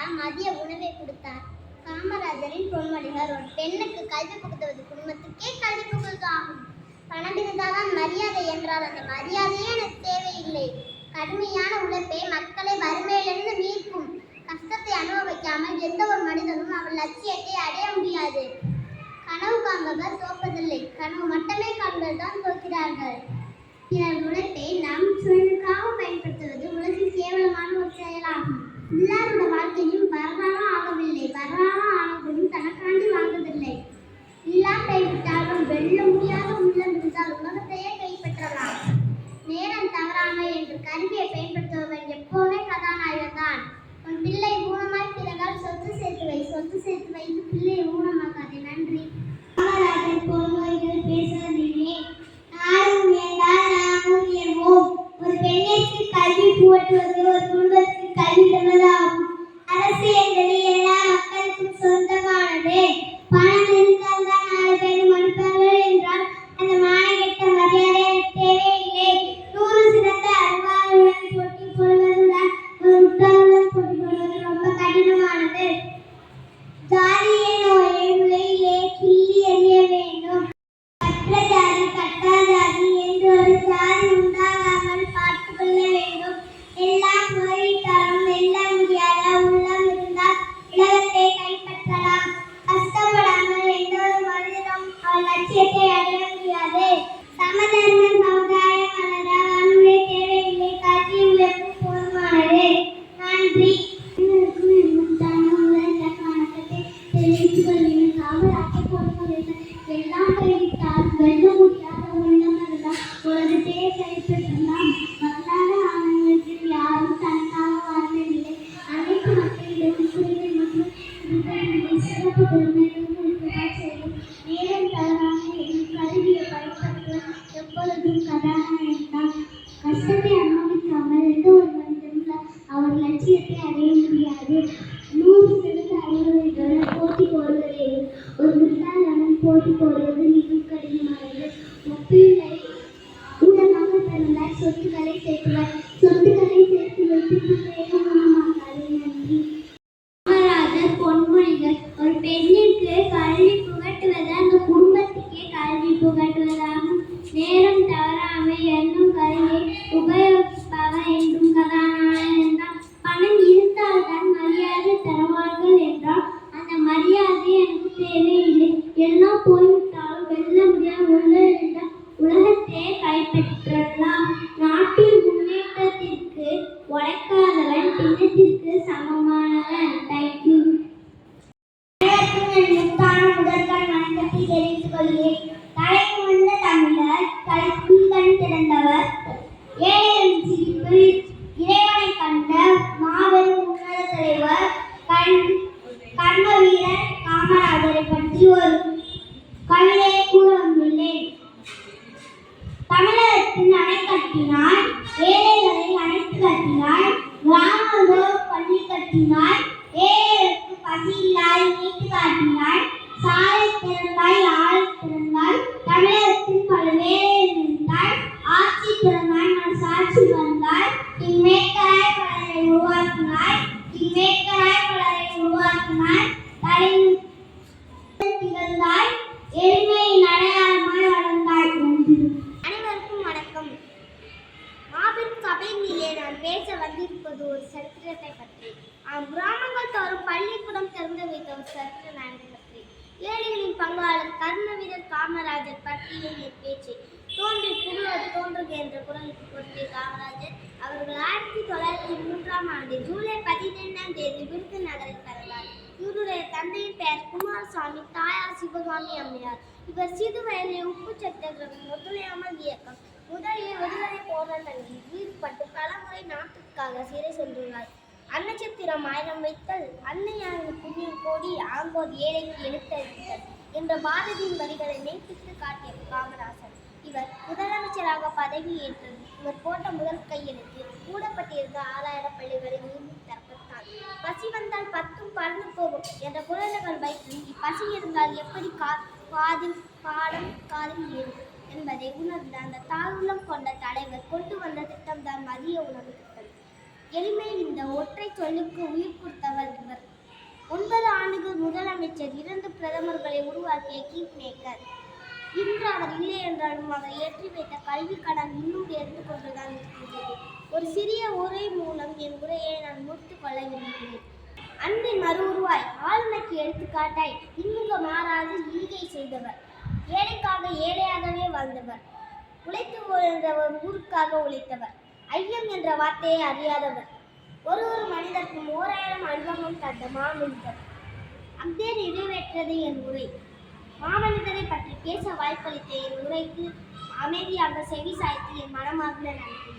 தான் மதிய உணவை கொடுத்தார். காமராஜரின் பொன்மொழிகள்: ஒரு பெண்ணுக்கு கல்வி புகுத்துவது குடும்பத்துக்கே கல்வி புகுவது ஆகும். பணம் இருந்தால்தான் மரியாதை என்றால் அந்த மரியாதையே எனக்கு தேவையில்லை. கடுமையான உழைப்பே மக்களை வறுமையிலிருந்து மீட்கும். கஷ்டத்தை அனுபவிக்காமல் எந்த ஒரு மனிதனும் அவள் லட்சியத்தை அடைய முடியாது. கனவு காண்பவர் தோற்பதில்லை, கனவு மட்டுமே காண்பவர் தான் தோற்கிறார்கள். பிறர் உழைப்பை நம் சுயனுக்காக பயன்படுத்துவது உலகில் கேவலமான ஒரு செயலாகும். எல்லாரோட வாழ்க்கையும் வரலாறும் ஆகவில்லை, வரலாறும் ஆனவர்களும் தனக்காண்டி வாழ்வதில்லை. எல்லாம் கைவிட்டாலும் வெல்ல முடியாத உள்ளம் இருந்தால் உலகத்தையே கைப்பற்றலாம். நேரம் தவறாமை என்று கருவியை பயன்படுத்துபவன் எப்போதுமே கதாநாயகன் தான். உன் பிள்ளை ஊனமாய் பிறகால் சொத்து சேர்த்து வை, சொத்து சேர்த்து வைத்து பிள்ளையை ஊனமாக்காதே. நன்றி. காமராஜர் பொன்மொழிகள் பேசுவதிலே நாடும் உயர்ந்தால் நாமும் உயர்வோம். ஒரு பெண்ணிற்கு கல்வி புகட்டுவது ஒரு குடும்பத்திற்கு கல்வி தருவதாகும். அரசு என்பது எல்லா மக்களுக்கும் சொந்தமானது. பணம் இருந்தால் தான் 4 பேர் மதிப்பார்கள் என்றால் அந்த மானகெட்ட மரியாதை தேவையில்லை. 100 சிறந்த அறிவாளர்களுடன் போட்டி போடுவதுதான் ஒரு முட்டாளுடன் போட்டி போடுவது ரொம்ப கடினமானது. ஜாதியை நோயை உலகிலே கிள்ளி எறிய வேண்டும். கற்ற ஜாதி கற்றா ஜாதி என்று ஒரு ஜாதி உண்டாகாமல் பார்த்துக் கொள்ள வேண்டும். எல்லாம் முறையிட்டாலும் வெல்ல முடியாத உள்ளம் இருந்தால் உலகத்தை கைப்பற்றலாம். கஷ்டப்படாமல் எந்த ஒரு மனிதனும் அவள் லட்சியத்தை அடைய முடியாது. சமதர்ம சமுதாயம் வளர வன்முறை தேவையில்லை, கல்வி உழைப்பு போதுமானது. நன்றி. தெரிவித்துக் கொள்கிறேன். காமராஜர் பொன்மொழிகள்: எல்லாம் கைவிட்டால் வெல்ல முடியாத உள்ளம் இருந்தால் உலகத்தையே கைப்பற்றலாம். வரலாறு ஆனவர்கள் யாரும் தனக்காக வாழ்வதில்லை. அனைத்து மக்களிடம் உரிமை மற்றும் சிறப்பு பெருமைகளும் இருப்பதால் செய்யும். நேரம் தவறாமல் கல்வியை பயன்படுத்துவது எப்பொழுதும் கதாநாயகன் தான். கஷ்டத்தை அனுபவிக்காமல் எந்த ஒரு மனிதனும் அவர் லட்சியத்தை அடைய முடியாது. 100 சிறந்த அறிவுரைகளுடன் போட்டி போடுவதை ஒரு முட்டாளுடன் போட்டி போடுவது மிகவும் கடினமானது. பிள்ளை ஊனமாக பிறந்தால் சொத்துக்களை சேர்த்துவார், சொத்துக்களை சேர்த்து வைத்து பிள்ளையை ஊனமாக்காது. நன்றி. காமராஜர் பொன்மொழிகள்: ஒரு பெண்ணிற்கு கல்வி புகட்டுவது அந்த குடும்பத்துக்கே கல்வி புகட்டுவதாகும். நேரம் தவறாமை என்னும் கருவியை உபயோகிப்பவர் என்றும் கதாநாயகன் தான். பணம் இருந்தால்தான் மரியாதை தருவார்கள் என்றால் அந்த மரியாதை எனக்கு தேவையில்லை. எல்லாம் போய்விட்டாலும் வெல்ல முடியாத உள்ளம் இருந்தால் உலகத்தையே கைப்பற்றலாம். நாட்டின் முன்னேற்றத்திற்கு உழைக்காதவன் பின்னத்திற்கு சமமானவன். தேங்க்யூ. முத்தான முதற்கண் வணக்கத்தை தெரிவித்துக் கொள்கிறேன். தலை வந்த தமிழர் கல்வி கண் திறந்தவர், ஏழைகளின் சிரிப்பு இறைவனை கண்ட மாபெரும் உன்னத தலைவர், கர்ம வீரர் காமராஜரை பற்றி ஒரு கவிதையை கூற வந்துள்ளேன். தமிழகத்தின் அணை கட்டினாய், ஏழைகளை அணைத்து கட்டினாய், கிராமங்களோர் பள்ளி கட்டினாய், ஏழைகளுக்கு பசி இல்லாத நீட்டு காட்டினாய், சாலை திறந்தாய், ஆலை திறந்தாய், தமிழகத்தின் பல வேலைகள் இருந்தாய், ஆட்சி திறந்தாய், சாட்சி வந்தாய், இம்மேக்கராய் பலரை உருவாக்கினாய், திகழ்ந்தாய், எளிமையின் அடையாளமாய் வளர்ந்தாய். அனைவருக்கும் வணக்கம். மாபெரும் சபையிலே நான் பேச வந்திருப்பது ஒரு சரித்திரத்தை பற்றி. கிராமங்கள் தோறும் பள்ளிக்கூடம் திறந்து வைத்த ஒரு சரித்திர நாயகனை பற்றி. ஏழைகளின் பங்காளர் கர்ம வீரர் காமராஜர் பற்றிய என் பேச்சு. தோன்றி புகழோடு தோன்றுக என்ற குரலுக்கு பொருத்திய காமராஜர் அவர்கள் 1903ஆம் ஆண்டு ஜூலை 15ஆம் தேதி விருதுநகரில் பிறந்தார். இவருடைய தந்தையின் பெயர் குமாரசாமி, தாயார் சிவகாமி அம்மையார். இவர் சிறு வயதிலே உப்பு சத்தியாகிரகம், ஒத்துழையாமல் இயக்கம் முதலிய விடுதலை போராட்டங்களில் ஈடுபட்டு பலமுறை நாட்டிற்காக சிறை சென்றுள்ளார். அன்னச்சத்திரம் 1000 வைத்தல், அன்னையாரின் புண்ணியம் கோடி, ஆங்கோர் ஏழைக்கு எழுத்தறிவித்தல் என்ற பாரதியின் வரிகளை மெய்ப்பித்து காட்டிய காமராஜர் இவர் முதலமைச்சராக பதவியேற்றது. இவர் போட்ட முதல் கையெழுத்து மூடப்பட்டிருந்த 6000 பள்ளிகளை மீண்டும் திறப்பத்தான். பசி வந்தால் 10ம் பறந்து போகும் என்ற குரல்கள் வைத்து பசி இருந்தால் எப்படி பாடம் காதில் ஏறும் என்பதை உணர்ந்த அந்த தாழ்வுள்ளம் கொண்ட தலைவர் கொண்டு வந்த திட்டம்தான் மதிய உணவு திட்டம். எளிமையில் இந்த ஒற்றை சொல்லுக்கு உயிர் கொடுத்தவர் இவர். 9 ஆண்டுகள் முதலமைச்சர், 2 பிரதமர்களை உருவாக்கிய கிங் மேக்கர். இன்று அவர் இல்லை என்றாலும் அவர் ஏற்றி வைத்த கல்வி கடன் இன்னும் இருந்து கொண்டுதான் இருக்கின்றது. ஒரு சிறிய உரை மூலம் என் உரையை நான் முடித்துக் கொள்ள விரும்புகிறேன். அன்பின் மறு உருவாய், ஆளுமைக்கு எடுத்துக்காட்டாய், இன்னுங்க மாறாது ஈகை செய்தவர், ஏழைக்காக ஏழையாகவே வாழ்ந்தவர், உழைத்து என்ற ஒரு ஊருக்காக உழைத்தவர், ஐயம் என்ற வார்த்தையை அறியாதவர், ஒரு மனிதருக்கு 1000 அனுபவம் தந்த மாமனிதர். அங்கே நிறைவேற்றது என் உரை. மாமனிதரை பற்றி பேச வாய்ப்பளித்த என் உரைக்கு அமைதியாக செவி சாய்த்து என் மனமார்ந்த நன்றி.